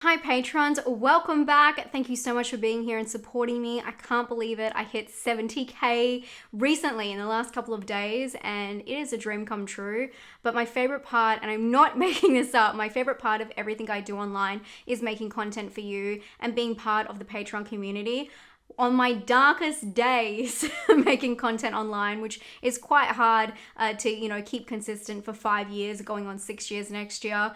Hi patrons, welcome back. Thank you so much for being here and supporting me. I can't believe it. I hit 70k recently in the last couple of days and it is a dream come true. But my favorite part, and I'm not making this up, my favorite part of everything I do online is making content for you and being part of the Patreon community. On my darkest days making content online, which is quite hard to keep consistent for 5 years, going on 6 years next year.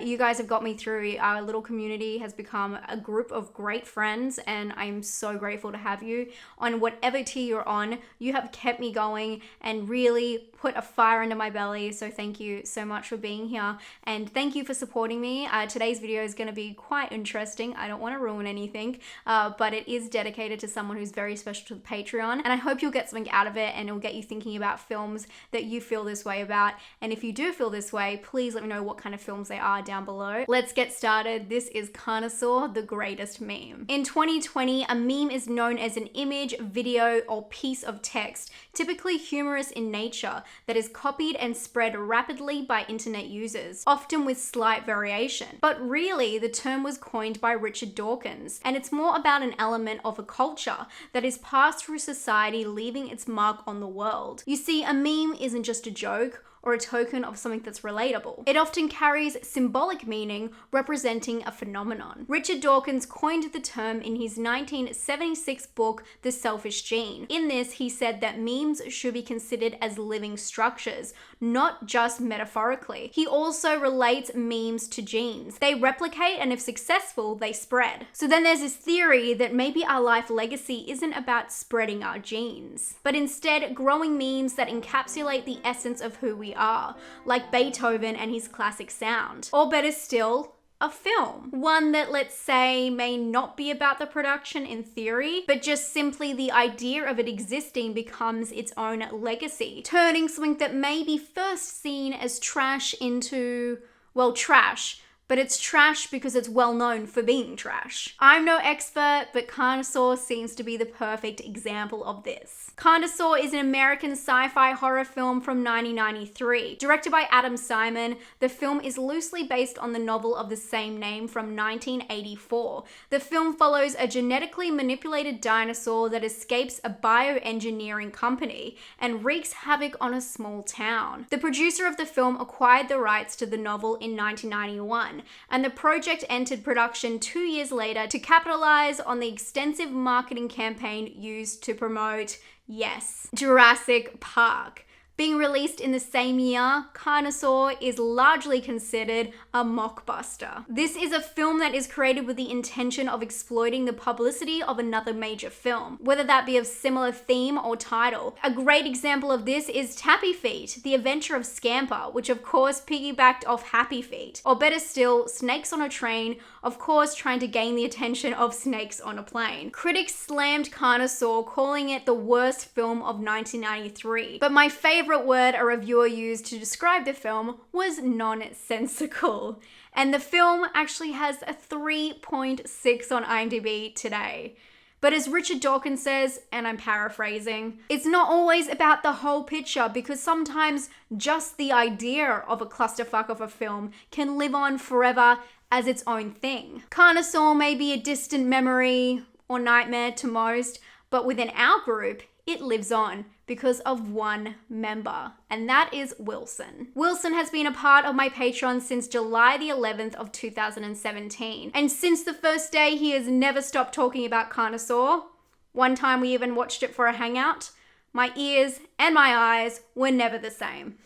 You guys have got me through. Our little community has become a group of great friends, and I'm so grateful to have you. On whatever tier you're on, you have kept me going and really put a fire under my belly. So thank you so much for being here, and thank you for supporting me. Today's video is going to be quite interesting. I don't want to ruin anything, but it is dedicated to someone who's very special to the Patreon, and I hope you'll get something out of it and it'll get you thinking about films that you feel this way about. And if you do feel this way, please let me know what kind of films they are down below. Let's get started. This is Carnosaur, the greatest meme. In 2020, a meme is known as an image, video, or piece of text, typically humorous in nature, that is copied and spread rapidly by internet users, often with slight variation. But really, the term was coined by Richard Dawkins, and it's more about an element of a culture that is passed through society, leaving its mark on the world. You see, a meme isn't just a joke or a token of something that's relatable. It often carries symbolic meaning, representing a phenomenon. Richard Dawkins coined the term in his 1976 book, The Selfish Gene. In this, he said that memes should be considered as living structures, not just metaphorically. He also relates memes to genes. They replicate, and if successful, they spread. So then there's this theory that maybe our life legacy isn't about spreading our genes, but instead growing memes that encapsulate the essence of who we are, like Beethoven and his classic sound. Or better still, a film. One that, let's say, may not be about the production in theory, but just simply the idea of it existing becomes its own legacy, turning something that may be first seen as trash into, well, trash. But it's trash because it's well known for being trash. I'm no expert, but Carnosaur seems to be the perfect example of this. Carnosaur is an American sci-fi horror film from 1993. Directed by Adam Simon, the film is loosely based on the novel of the same name from 1984. The film follows a genetically manipulated dinosaur that escapes a bioengineering company and wreaks havoc on a small town. The producer of the film acquired the rights to the novel in 1991. And the project entered production 2 years later to capitalize on the extensive marketing campaign used to promote, yes, Jurassic Park. Being released in the same year, Carnosaur is largely considered a mockbuster. This is a film that is created with the intention of exploiting the publicity of another major film, whether that be of similar theme or title. A great example of this is Tappy Feet, The Adventure of Scamper, which of course piggybacked off Happy Feet. Or better still, Snakes on a Train, of course trying to gain the attention of snakes on a plane. Critics slammed Carnosaur, calling it the worst film of 1993. But my favorite word a reviewer used to describe the film was nonsensical. And the film actually has a 3.6 on IMDb today. But as Richard Dawkins says, and I'm paraphrasing, it's not always about the whole picture, because sometimes just the idea of a clusterfuck of a film can live on forever as its own thing. Carnosaur may be a distant memory or nightmare to most, but within our group, it lives on because of one member, and that is Wilson. Wilson has been a part of my Patreon since July the 11th of 2017, and since the first day he has never stopped talking about Carnosaur. One time we even watched it for a hangout. My ears and my eyes were never the same.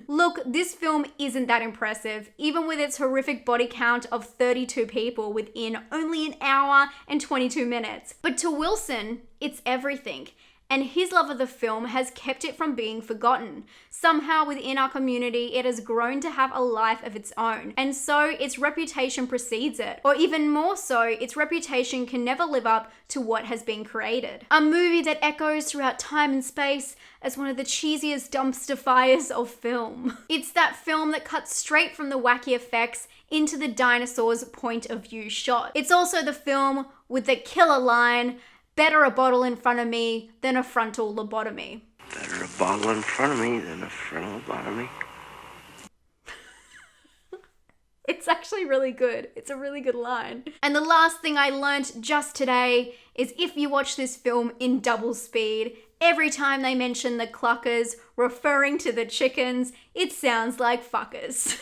Look, this film isn't that impressive, even with its horrific body count of 32 people within only an hour and 22 minutes. But to Wilson, it's everything. And his love of the film has kept it from being forgotten. Somehow within our community, it has grown to have a life of its own, and so its reputation precedes it. Or even more so, its reputation can never live up to what has been created. A movie that echoes throughout time and space as one of the cheesiest dumpster fires of film. It's that film that cuts straight from the wacky effects into the dinosaur's point of view shot. It's also the film with the killer line, "Better a bottle in front of me than a frontal lobotomy." Better a bottle in front of me than a frontal lobotomy. It's actually really good. It's a really good line. And the last thing I learnt just today is if you watch this film in double speed, every time they mention the cluckers referring to the chickens, it sounds like fuckers.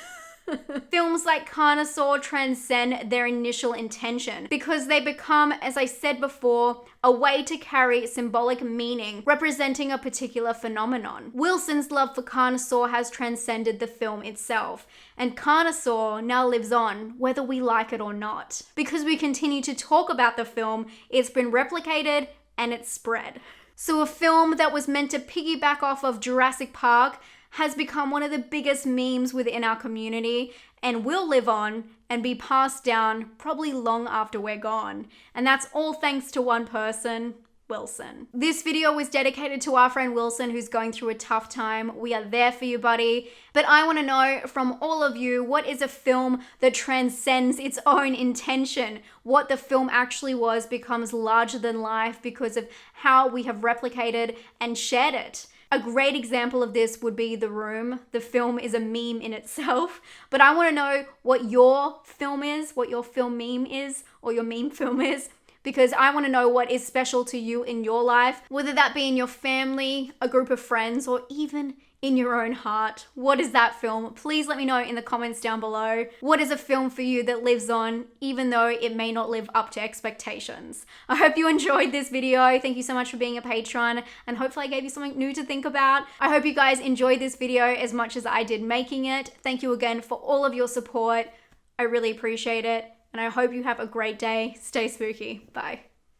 Films like Carnosaur transcend their initial intention because they become, as I said before, a way to carry symbolic meaning representing a particular phenomenon. Wilson's love for Carnosaur has transcended the film itself, and Carnosaur now lives on whether we like it or not. Because we continue to talk about the film, it's been replicated and it's spread. So a film that was meant to piggyback off of Jurassic Park has become one of the biggest memes within our community and will live on and be passed down probably long after we're gone. And that's all thanks to one person, Wilson. This video was dedicated to our friend Wilson, who's going through a tough time. We are there for you, buddy. But I want to know from all of you, what is a film that transcends its own intention? What the film actually was becomes larger than life because of how we have replicated and shared it. A great example of this would be The Room. The film is a meme in itself, but I want to know what your film is, what your film meme is, or your meme film is, because I want to know what is special to you in your life, whether that be in your family, a group of friends, or even in your own heart. What is that film? Please let me know in the comments down below. What is a film for you that lives on, even though it may not live up to expectations? I hope you enjoyed this video. Thank you so much for being a patron, and hopefully I gave you something new to think about. I hope you guys enjoyed this video as much as I did making it. Thank you again for all of your support. I really appreciate it, and I hope you have a great day. Stay spooky. Bye.